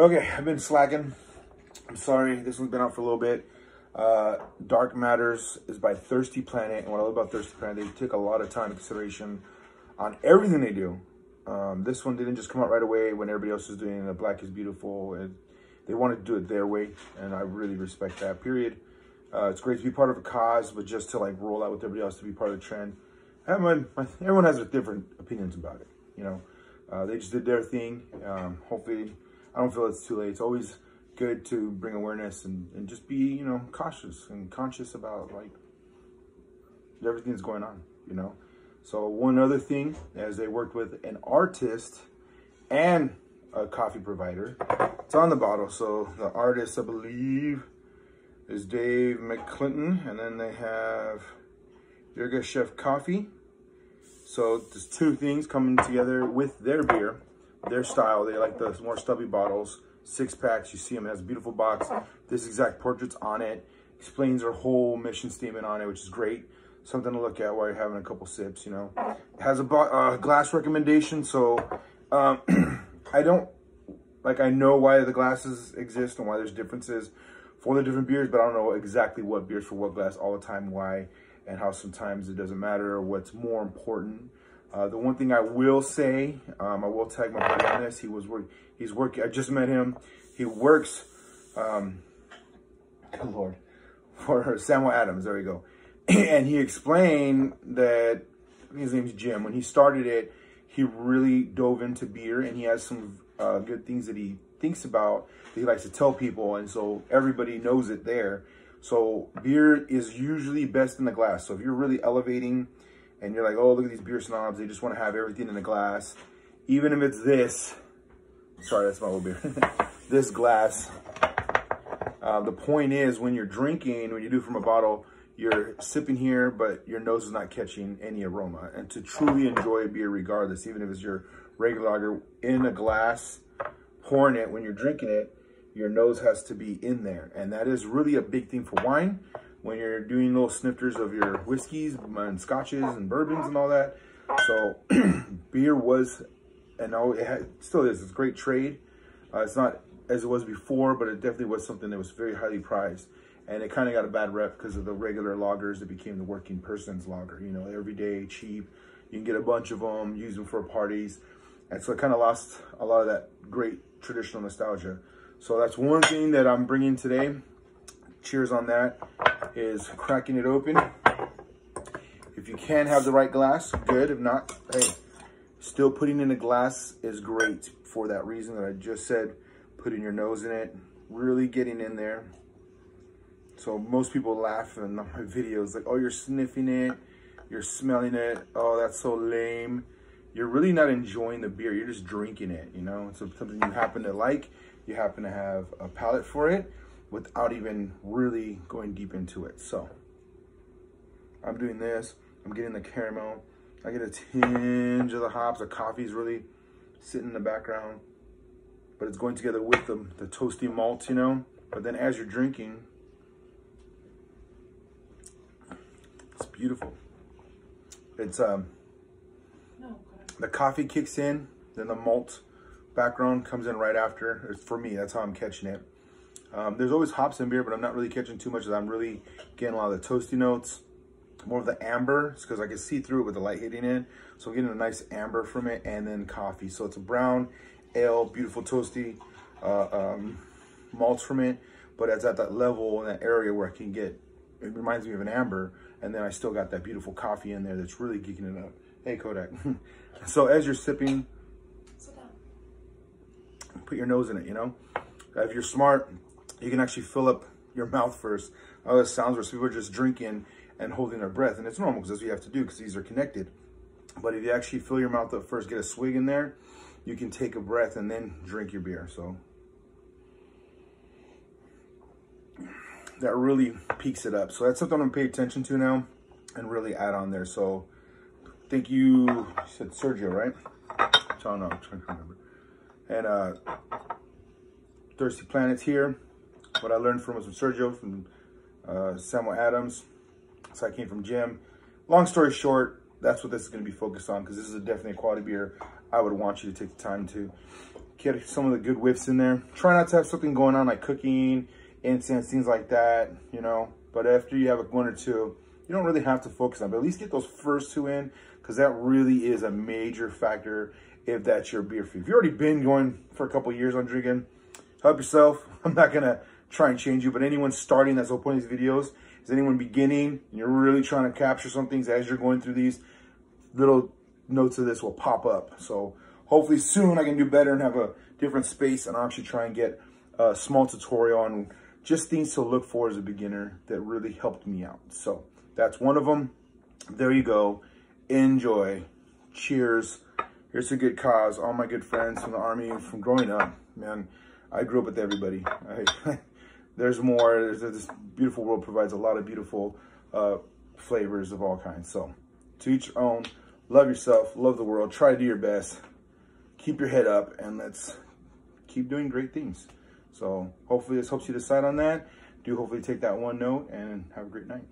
Okay, I've been slacking. I'm sorry, this one's been out for a little bit. Dark Matters is by Thirsty Planet, and what I love about Thirsty Planet, they take a lot of time and consideration on everything they do. This one didn't just come out right away when everybody else is doing it. Black is Beautiful, and they wanted to do it their way, and I really respect that, period. It's great to be part of a cause, but just to like roll out with everybody else to be part of the trend. Everyone has different opinions about it, you know. They just did their thing. Hopefully, I don't feel it's too late. It's always good to bring awareness and just be, you know, cautious and conscious about like everything that's going on, you know. So one other thing, as they worked with an artist and a coffee provider, it's on the bottle. So the artist, I believe, is Dave McClinton, and then they have Yerga Chef Coffee. So there's two things coming together with their beer, their style. They like the more stubby bottles, 6-packs. You see them, it has a beautiful box. This exact portrait's on it. Explains their whole mission statement on it, which is great. Something to look at while you're having a couple sips, you know. It has a glass recommendation, so I know why the glasses exist and why there's differences for the different beers, but I don't know exactly what beers for what glass all the time, why, and how sometimes it doesn't matter or what's more important. The one thing I will say, I will tag my buddy on this. He's working. I just met him. He works, good Lord, for Samuel Adams. There we go. And he explained that, his name's Jim. When he started it, he really dove into beer, and he has some good things that he thinks about that he likes to tell people, and so everybody knows it there. So beer is usually best in the glass. So if you're really elevating and you're like, oh, look at these beer snobs, they just want to have everything in the glass, even if it's this, sorry, that's my old beer, this glass. The point is, when you're drinking, when you do from a bottle, you're sipping here, but your nose is not catching any aroma. And to truly enjoy a beer regardless, even if it's your regular lager in a glass, pouring it, when you're drinking it, your nose has to be in there. And that is really a big thing for wine. When you're doing little snifters of your whiskeys and scotches and bourbons and all that. So beer was, and still is, it's a great trade. It's not as it was before, but it definitely was something that was very highly prized. And it kind of got a bad rep because of the regular lagers that became the working person's lager. You know, everyday, cheap. You can get a bunch of them, use them for parties. And so it kind of lost a lot of that great traditional nostalgia. So that's one thing that I'm bringing today. Cheers on that, is cracking it open. If you can have the right glass, good. If not, hey, still putting in a glass is great for that reason that I just said. Putting your nose in it, really getting in there. So most people laugh in my videos like, oh, you're sniffing it, you're smelling it. Oh, that's so lame. You're really not enjoying the beer. You're just drinking it, you know. It's something you happen to like. You happen to have a palate for it without even really going deep into it. So I'm doing this. I'm getting the caramel. I get a tinge of the hops. The coffee's really sitting in the background. But it's going together with the toasty malts, you know. But then as you're drinking, it's beautiful. It's the coffee kicks in, then the malt background comes in right after. It's, for me, that's how I'm catching it. There's always hops in beer, but I'm not really catching too much. I'm really getting a lot of the toasty notes, more of the amber. It's because I can see through it with the light hitting in. So I'm getting a nice amber from it, and then coffee. So it's a brown ale, beautiful toasty malts from it, but it's at that level in that area where I can get, it reminds me of an amber, and then I still got that beautiful coffee in there that's really geeking it up. Hey, Kodak. So as you're sipping, put your nose in it, you know. If you're smart, you can actually fill up your mouth first. Oh, it sounds worse. People are just drinking and holding their breath, and it's normal because that's what you have to do because these are connected. But if you actually fill your mouth up first, get a swig in there, you can take a breath and then drink your beer. So that really peaks it up. So that's something I'm gonna pay attention to now and really add on there. So thank you, you said Sergio, right? I don't know, I'm trying to remember. And Thirsty Planet's here. What I learned from was from Sergio, from Samuel Adams. So I came from Jim. Long story short, that's what this is going to be focused on, because this is definitely a quality beer. I would want you to take the time to get some of the good whiffs in there. Try not to have something going on like cooking, incense, things like that, you know. But after you have one or two, you don't really have to focus on, but at least get those first two in, because that really is a major factor if that's your beer fee. If you've already been going for a couple of years on drinking, help yourself. I'm not gonna try and change you, but anyone starting, that's the whole point of these videos, is anyone beginning, and you're really trying to capture some things as you're going through these, little notes of this will pop up. So hopefully soon I can do better and have a different space, and I'll actually try and get a small tutorial on just things to look for as a beginner that really helped me out. So that's one of them. There you go. Enjoy. Cheers. Here's to good cause. All my good friends from the Army, from growing up, man. I grew up with everybody. There's more. This beautiful world provides a lot of beautiful flavors of all kinds. So to each your own. Love yourself. Love the world. Try to do your best. Keep your head up, and let's keep doing great things. So hopefully this helps you decide on that. Do hopefully take that one note, and have a great night.